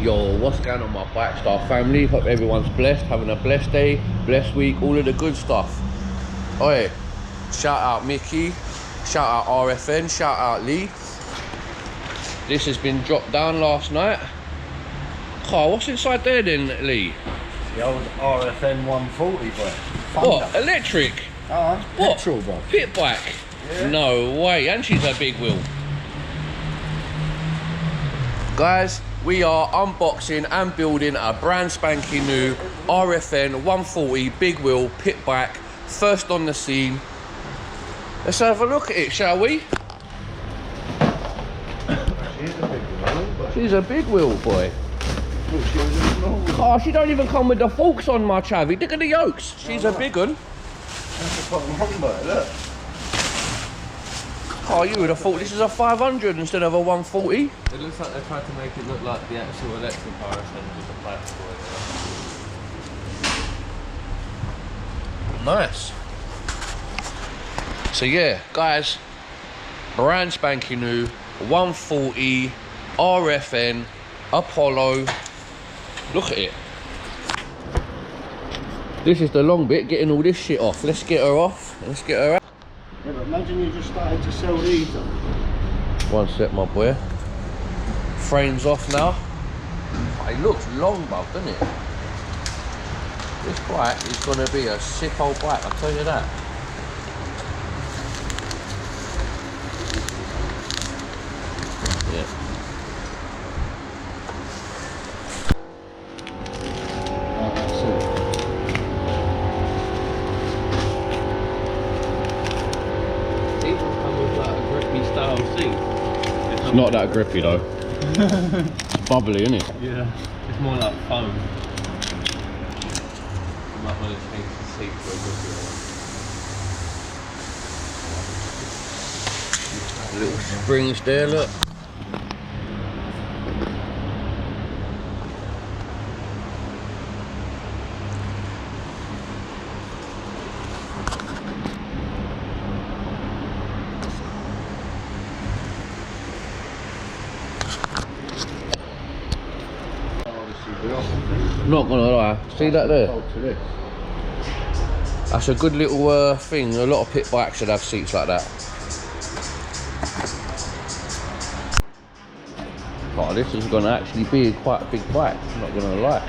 Yo, what's going on, my Bike Star family? Hope everyone's blessed, having a blessed day, blessed week, all of the good stuff. Oi, shout out Mickey, shout out RFN, shout out Lee. This has been dropped down last night. Carl, what's inside there then, Lee? The old RFN 140, bro. What? Electric? What? Petrol, bro. Pit bike? Yeah. No way, and she's a big wheel. Guys, we are unboxing and building a brand spanking new RFN 140 big wheel pit bike, first on the scene. Let's have a look at it, shall we? She's a big wheel, boy. Oh, she don't even come with the forks on, my chavvy. Look at the yokes. She's a big one. That's the fucking wrong, bro. Look. Oh, you would have thought this is a 500 instead of a 140. It looks like they tried to make it look like the actual electric RFN with the plastic. Nice. So yeah, guys, brand spanking new 140 RFN Apollo. Look at it. This is the long bit, getting all this shit off. Let's get her off. Let's get her out. Yeah, but imagine you just started to sell these. One sec, my boy. Frames off now. Oh, it looks long, bruv, doesn't it? This bike is going to be a sick old bike, I'll tell you that. Yeah. Oh, that's it. These ones come with like a grippy style seat. It's not that grippy though. It's bubbly, isn't it? Yeah. It's more like foam. You might want to change the seat for a grippy one. Little springs there, look. Not gonna lie, see that there? That's a good little thing. A lot of pit bikes should have seats like that. Oh, this is gonna actually be quite a big bike, I'm not gonna lie.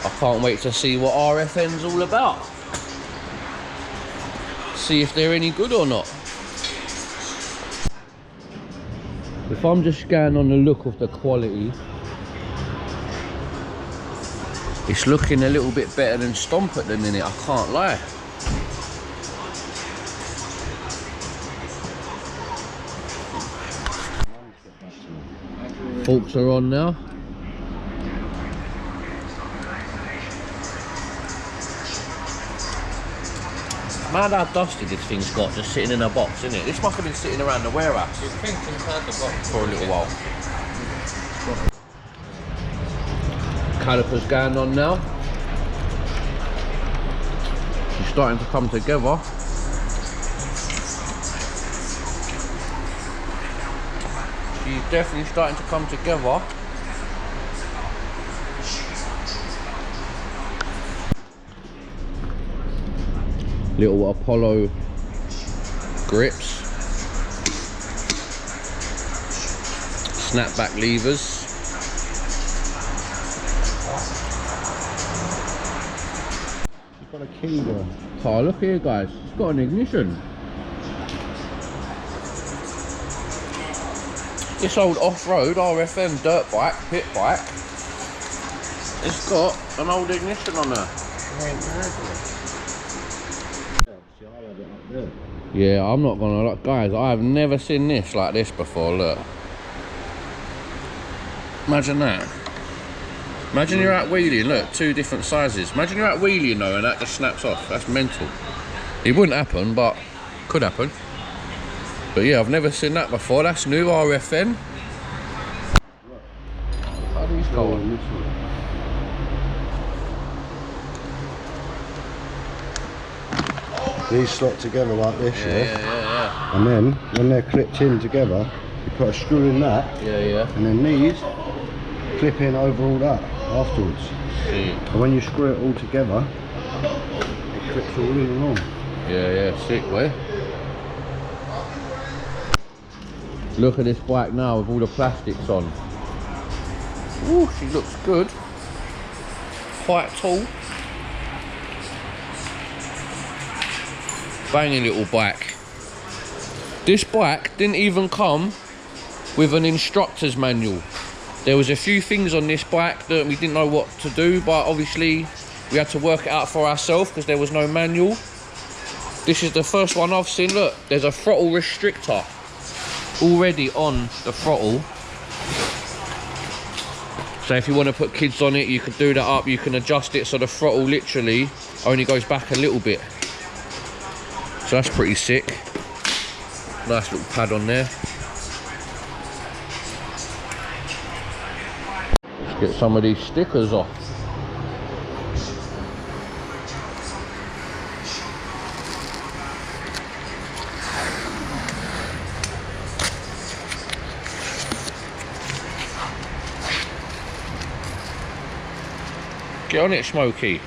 I can't wait to see what RFN's all about. See if they're any good or not. If I'm just scanning on the look of the quality, it's looking a little bit better than Stomp at the minute, I can't lie. Forks are on now. Mad how dusty this thing's got, just sitting in a box, isn't it? This must have been sitting around the warehouse. You think inside the box For a little while. Calipers going on now. She's starting to come together. She's definitely starting to come together. Little Apollo grips. Snapback levers. She's got a key there. Oh, look here, guys. It's got an ignition. This old off-road RFN dirt bike, pit bike, it's got an old ignition on her. Yeah, I'm not gonna lie, guys, I've never seen this like this before, look. Imagine that. Imagine you're out wheeling, look, two different sizes. Imagine you're out wheeling though and that just snaps off, that's mental. It wouldn't happen, but could happen. But yeah, I've never seen that before, that's new RFN. How do these go on? These slot together like this, Yeah. And then, when they're clipped in together, You put a screw in that, Yeah. and then these clip in over all that afterwards. See. And when you screw it all together, it clips all in and on. Yeah, sick, way. Look at this bike now with all the plastics on. Ooh, she looks good. Quite tall. Banging little bike. This bike didn't even come with an instructor's manual. There was a few things on this bike that we didn't know what to do, but obviously we had to work it out for ourselves because there was no manual. This is the first one I've seen. Look, there's a throttle restrictor already on the throttle. So if you want to put kids on it, you can do that up. You can adjust it so the throttle literally only goes back a little bit. So that's pretty sick. Nice little pad on there. Let's get some of these stickers off. Get on it, Smokey.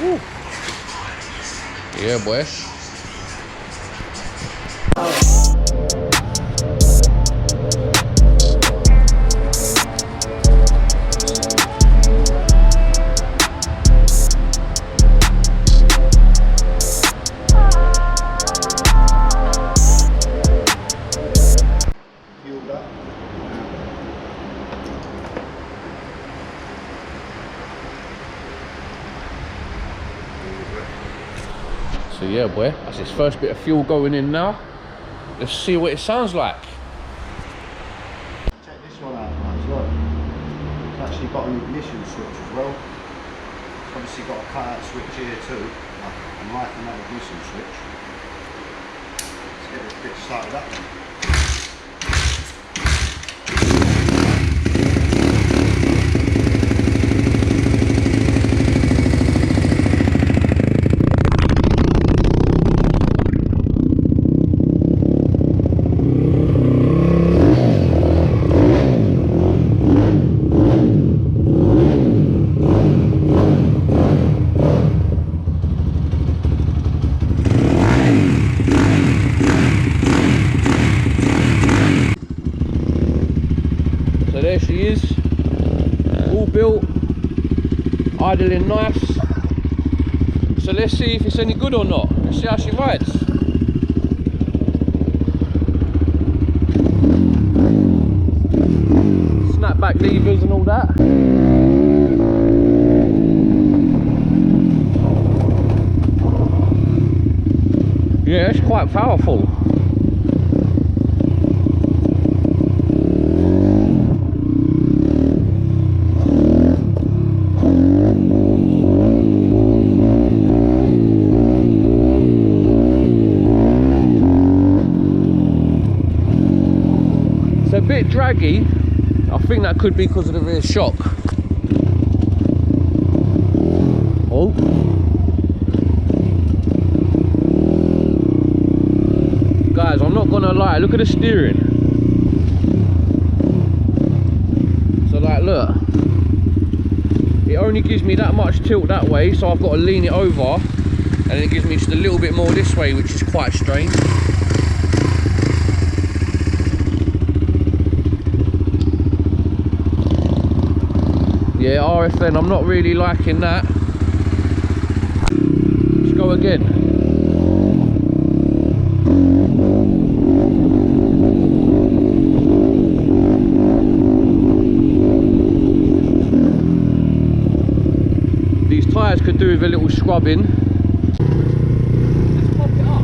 Woo. Yeah, boy. So yeah, boy, that's his first bit of fuel going in now. Let's see what it sounds like. Check this one out as well. It's actually got an ignition switch as well. It's obviously got a cut-out switch here too. I'm liking that ignition switch. Let's get this bit started up. There she is, all built, idling nice. So let's see if it's any good or not. Let's see how she rides. Snapback levers and all that. Yeah, it's quite powerful. It's a bit draggy. I think that could be because of the rear shock. Oh. Guys, I'm not gonna lie, look at the steering. So like, look. It only gives me that much tilt that way, so I've got to lean it over. And then it gives me just a little bit more this way, which is quite strange. Yeah, RFN, I'm not really liking that. Let's go again. These tyres could do with a little scrubbing. Let's pop it up.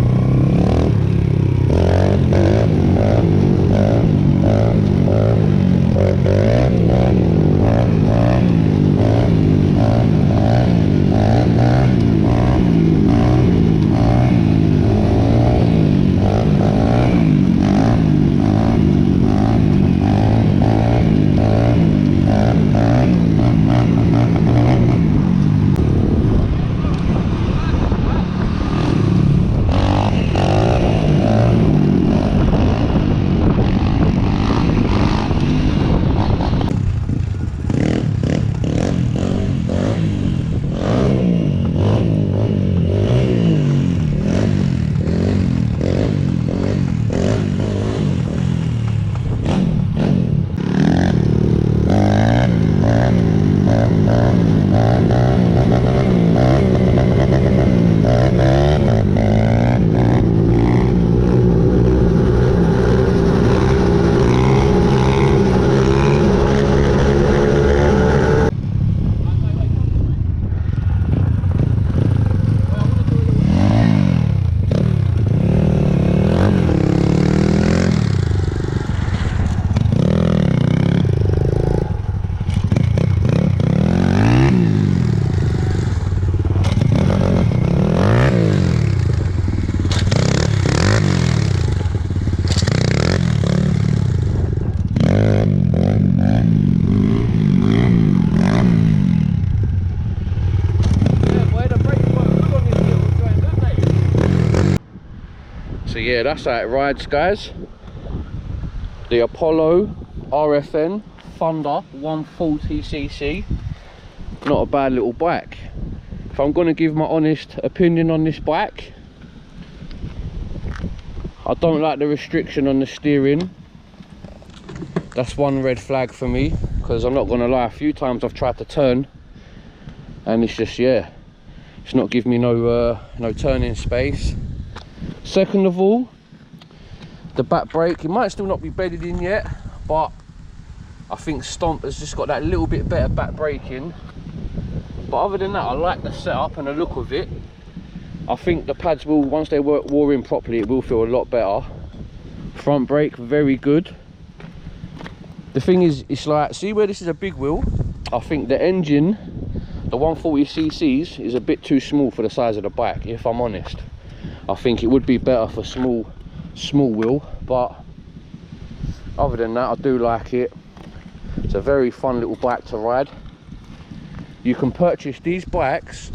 yeah, that's how it rides, guys. The Apollo RFN Thunder 140cc. Not a bad little bike. If I'm going to give my honest opinion on this bike, I don't like the restriction on the steering. That's one red flag for me, because I'm not going to lie, a few times I've tried to turn and it's just, yeah, it's not giving me no turning space. Second of all, the back brake, it might still not be bedded in yet, but I think Stomp has just got that little bit better back braking. But other than that, I like the setup and the look of it. I think the pads will, once they wore in properly, it will feel a lot better. Front brake, very good. The thing is, it's like, see where this is a big wheel? I think the engine, the 140cc's, is a bit too small for the size of the bike, if I'm honest. I think it would be better for small wheel, but other than that, I do like it. It's a very fun little bike to ride. You can purchase these bikes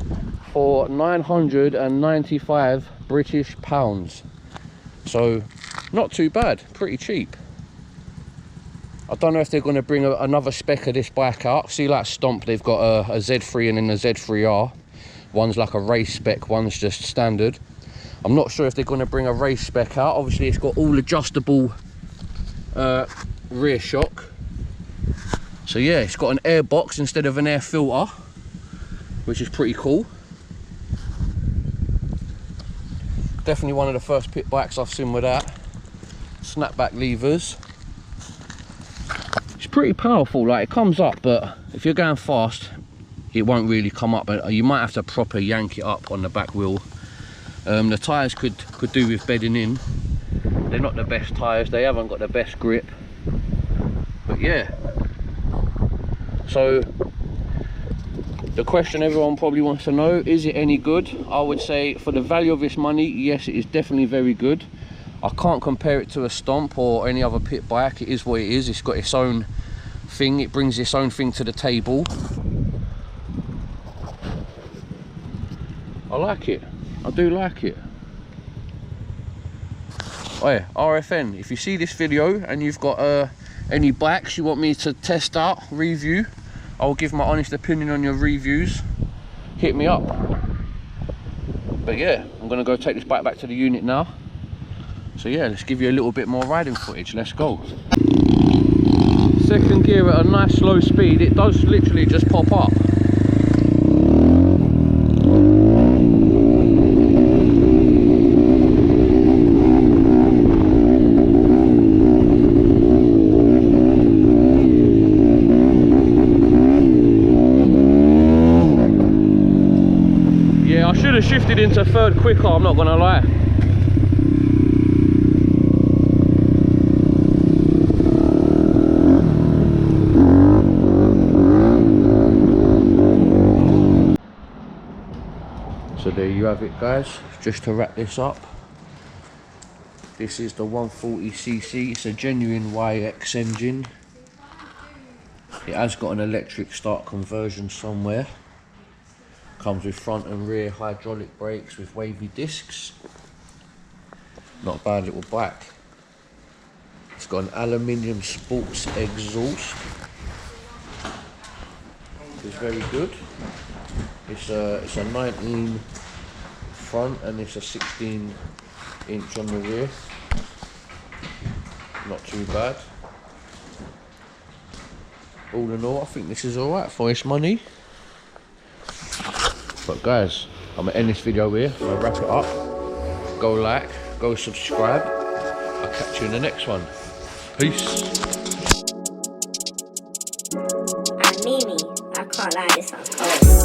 for 995 British pounds. So not too bad, pretty cheap. I don't know if they're going to bring another spec of this bike out. See, like Stomp, they've got a Z3 and then a Z3R. One's like a race spec, one's just standard. I'm not sure if they're going to bring a race spec out. Obviously it's got all adjustable rear shock. So yeah, it's got an air box instead of an air filter, which is pretty cool. Definitely one of the first pit bikes I've seen with that. Snapback levers. It's pretty powerful, like it comes up, but if you're going fast, it won't really come up. You might have to proper yank it up on the back wheel. The tyres could do with bedding in. They're not the best tyres, they haven't got the best grip. But yeah. So the question everyone probably wants to know, is it any good? I would say for the value of its money, yes, it is definitely very good. I can't compare it to a Stomp or any other pit bike. It is what it is. It's got its own thing. It brings its own thing to the table. I like it. I do like it. Oh yeah, RFN, if you see this video and you've got any bikes you want me to test out, review, I'll give my honest opinion on your reviews. Hit me up. But yeah, I'm gonna go take this bike back to the unit now. So yeah, let's give you a little bit more riding footage. Let's go. Second gear at a nice slow speed, it does literally just pop up. Yeah, I should have shifted into third quicker, I'm not gonna lie. So there you have it, guys. Just to wrap this up, this is the 140cc. It's a genuine YX engine. It has got an electric start conversion somewhere. Comes with front and rear hydraulic brakes with wavy discs. Not a bad little bike. It's got an aluminium sports exhaust. It's very good. It's a 19 front and it's a 16 inch on the rear. Not too bad. All in all, I think this is alright for its money. But guys, I'm gonna end this video here. I'm gonna wrap it up. Go like, go subscribe. I'll catch you in the next one. Peace. I'm Mimi. I can't lie, this sounds cold.